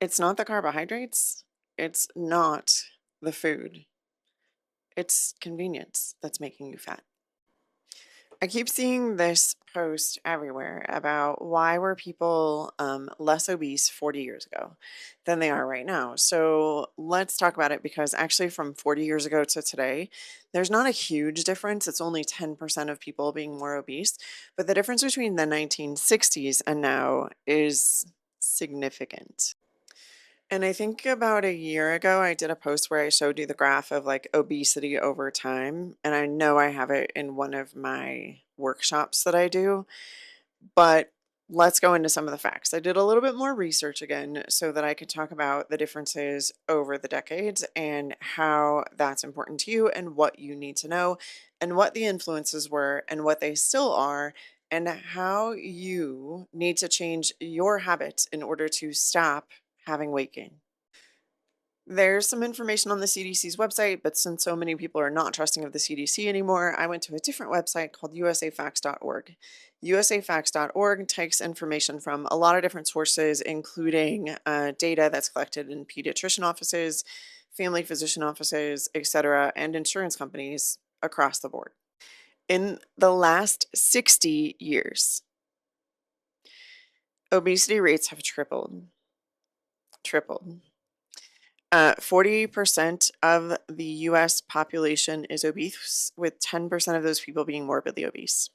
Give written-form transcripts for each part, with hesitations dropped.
It's not the carbohydrates, it's not the food, it's convenience that's making you fat. I keep seeing this post everywhere about why were people less obese 40 years ago than they are right now. So let's talk about it because actually, from 40 years ago to today, there's not a huge difference. It's only 10% of people being more obese. But the difference between the 1960s and now is significant. And I think about a year ago, I did a post where I showed you the graph of like obesity over time. And I know I have it in one of my workshops that I do, but let's go into some of the facts. I did a little bit more research again so that I could talk about the differences over the decades and how that's important to you and what you need to know and what the influences were and what they still are and how you need to change your habits in order to stop having weight gain. There's some information on the CDC's website, but since so many people are not trusting of the CDC anymore, I went to a different website called usafacts.org. usafacts.org takes information from a lot of different sources, including data that's collected in pediatrician offices, family physician offices, etc., and insurance companies across the board. In the last 60 years, obesity rates have tripled. Tripled. 40% of the US population is obese, with 10% of those people being morbidly obese.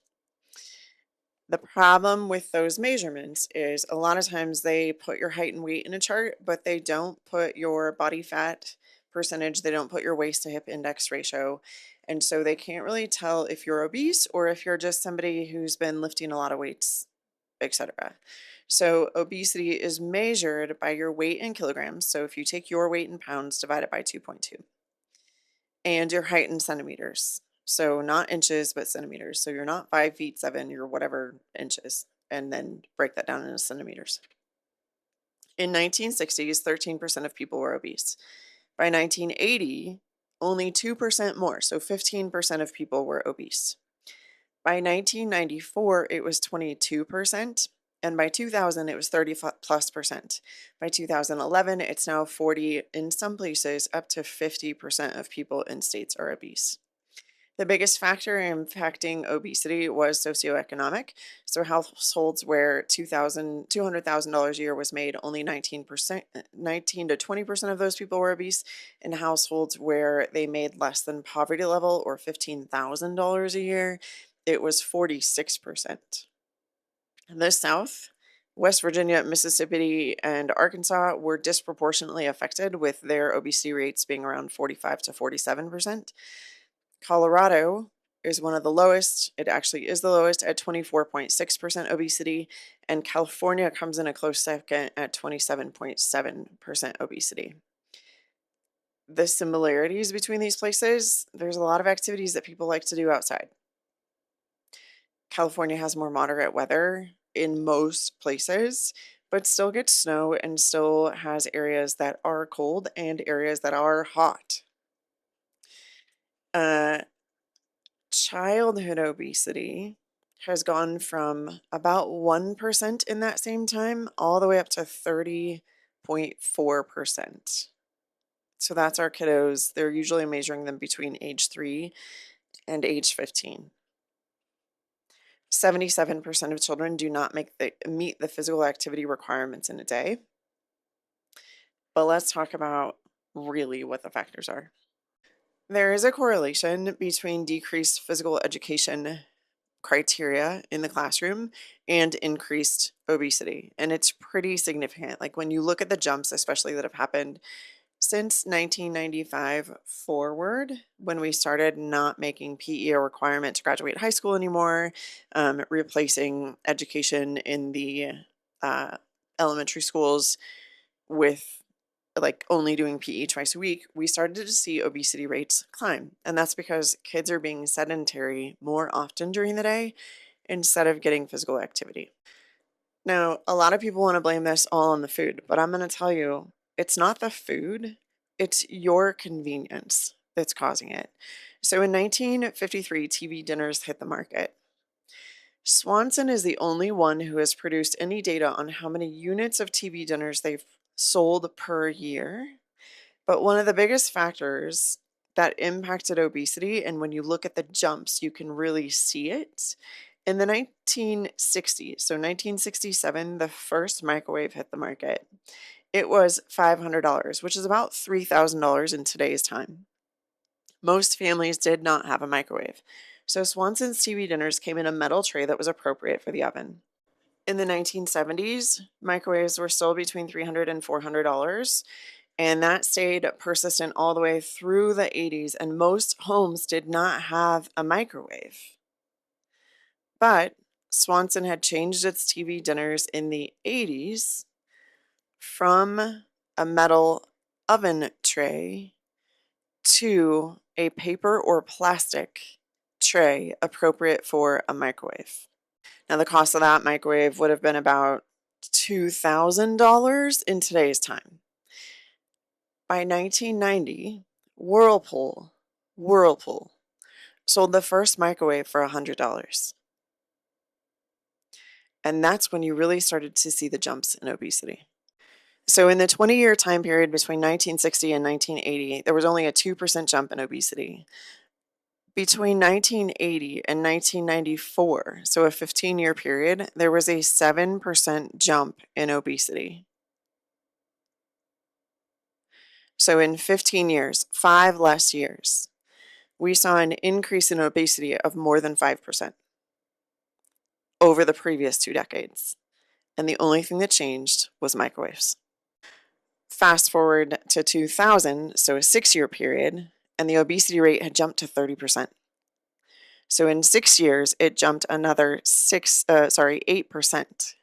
The problem with those measurements is a lot of times they put your height and weight in a chart, but they don't put your body fat percentage, they don't put your waist to hip index ratio. And so they can't really tell if you're obese or if you're just somebody who's been lifting a lot of weights, etc. So obesity is measured by your weight in kilograms. So if you take your weight in pounds, divide it by 2.2, and your height in centimeters. So not inches, but centimeters. So you're not 5 feet 7, you're whatever inches, and then break that down into centimeters. In 1960s, 13% of people were obese. By 1980, only 2% more, so 15% of people were obese. By 1994, it was 22%, and by 2000, it was 30 plus percent. By 2011, it's now 40, in some places, up to 50% of people in states are obese. The biggest factor impacting obesity was socioeconomic. So households where $200,000 a year was made, only 19 to 20% of those people were obese. In households where they made less than poverty level or $15,000 a year, it was 46%. In the South, West Virginia, Mississippi, and Arkansas were disproportionately affected, with their obesity rates being around 45 to 47%. Colorado is one of the lowest. It actually is the lowest at 24.6% obesity, and California comes in a close second at 27.7% obesity. The similarities between these places, there's a lot of activities that people like to do outside. California has more moderate weather in most places, but still gets snow and still has areas that are cold and areas that are hot. Uh, Childhood obesity has gone from about 1% in that same time all the way up to 30.4%. So that's our kiddos. They're usually measuring them between age 3 and age 15. 77% of children do not meet the physical activity requirements in a day. But let's talk about really what the factors are. There is a correlation between decreased physical education criteria in the classroom and increased obesity. And it's pretty significant. Like when you look at the jumps, especially that have happened since 1995 forward, when we started not making PE a requirement to graduate high school anymore, replacing education in the uh, elementary schools with like only doing PE twice a week, we started to see obesity rates climb. And that's because kids are being sedentary more often during the day instead of getting physical activity. Now, a lot of people want to blame this all on the food, but I'm going to tell you it's not the food, it's your convenience that's causing it. So in 1953, TV dinners hit the market. Swanson is the only one who has produced any data on how many units of TV dinners they've sold per year. But one of the biggest factors that impacted obesity, and when you look at the jumps, you can really see it. In the 1960s, so 1967, the first microwave hit the market. It was $500, which is about $3,000 in today's time. Most families did not have a microwave. So Swanson's TV dinners came in a metal tray that was appropriate for the oven. In the 1970s, microwaves were still between $300 and $400, and that stayed persistent all the way through the 80s, and most homes did not have a microwave. But Swanson had changed its TV dinners in the 80s from a metal oven tray to a paper or plastic tray appropriate for a microwave. Now, the cost of that microwave would have been about $2,000 in today's time. By 1990, Whirlpool sold the first microwave for $100. And that's when you really started to see the jumps in obesity. So in the 20-year time period between 1960 and 1980, there was only a 2% jump in obesity. Between 1980 and 1994, so a 15-year period, there was a 7% jump in obesity. So in 15 years, 5 less years, we saw an increase in obesity of more than 5% over the previous 2 decades. And the only thing that changed was microwaves. Fast forward to 2000, so a 6-year period, and the obesity rate had jumped to 30%. So in 6 years, it jumped another 8%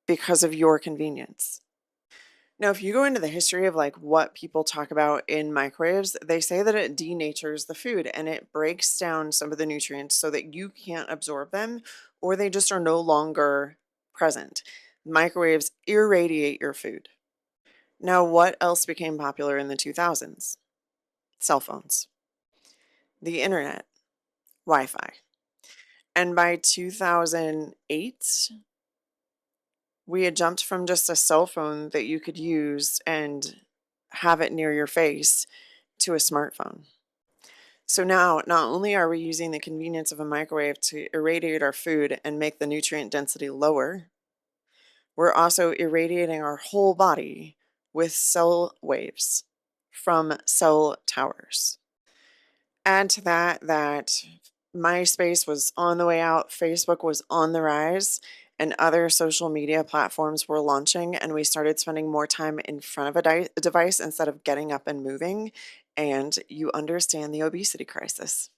because of your convenience. Now, if you go into the history of like what people talk about in microwaves, they say that it denatures the food and it breaks down some of the nutrients so that you can't absorb them or they just are no longer present. Microwaves irradiate your food. Now, what else became popular in the 2000s? Cell phones, the internet, Wi-Fi. And by 2008, we had jumped from just a cell phone that you could use and have it near your face to a smartphone. So now, not only are we using the convenience of a microwave to irradiate our food and make the nutrient density lower, we're also irradiating our whole body with cell waves from cell towers. Add to that MySpace was on the way out, Facebook was on the rise, and other social media platforms were launching, and we started spending more time in front of a device instead of getting up and moving, and you understand the obesity crisis.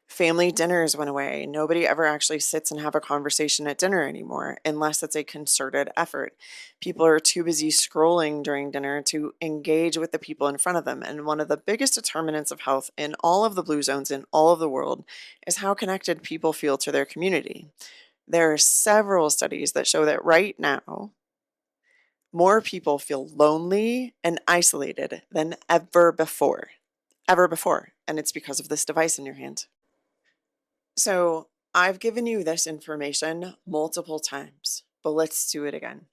Family dinners went away. Nobody ever actually sits and have a conversation at dinner anymore unless it's a concerted effort. People are too busy scrolling during dinner to engage with the people in front of them. And one of the biggest determinants of health in all of the blue zones in all of the world is how connected people feel to their community. There are several studies that show that right now, more people feel lonely and isolated than ever before. Ever before. And it's because of this device in your hand. So I've given you this information multiple times, but let's do it again.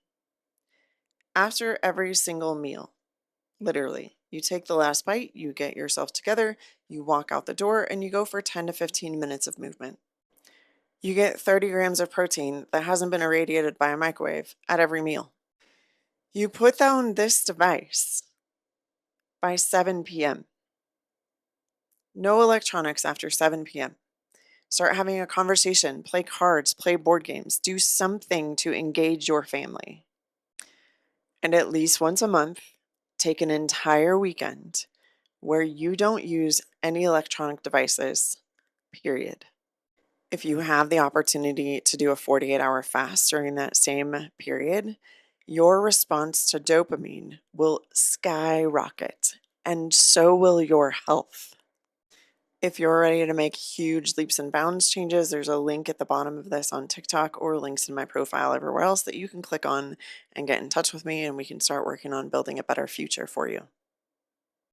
After every single meal, literally, you take the last bite, you get yourself together, you walk out the door, and you go for 10 to 15 minutes of movement. You get 30 grams of protein that hasn't been irradiated by a microwave at every meal. You put down this device by 7 p.m. No electronics after 7 p.m. Start having a conversation, play cards, play board games, do something to engage your family. And at least once a month, take an entire weekend where you don't use any electronic devices, period. If you have the opportunity to do a 48-hour fast during that same period, your response to dopamine will skyrocket, and so will your health. If you're ready to make huge leaps and bounds changes, there's a link at the bottom of this on TikTok or links in my profile everywhere else that you can click on and get in touch with me, and we can start working on building a better future for you.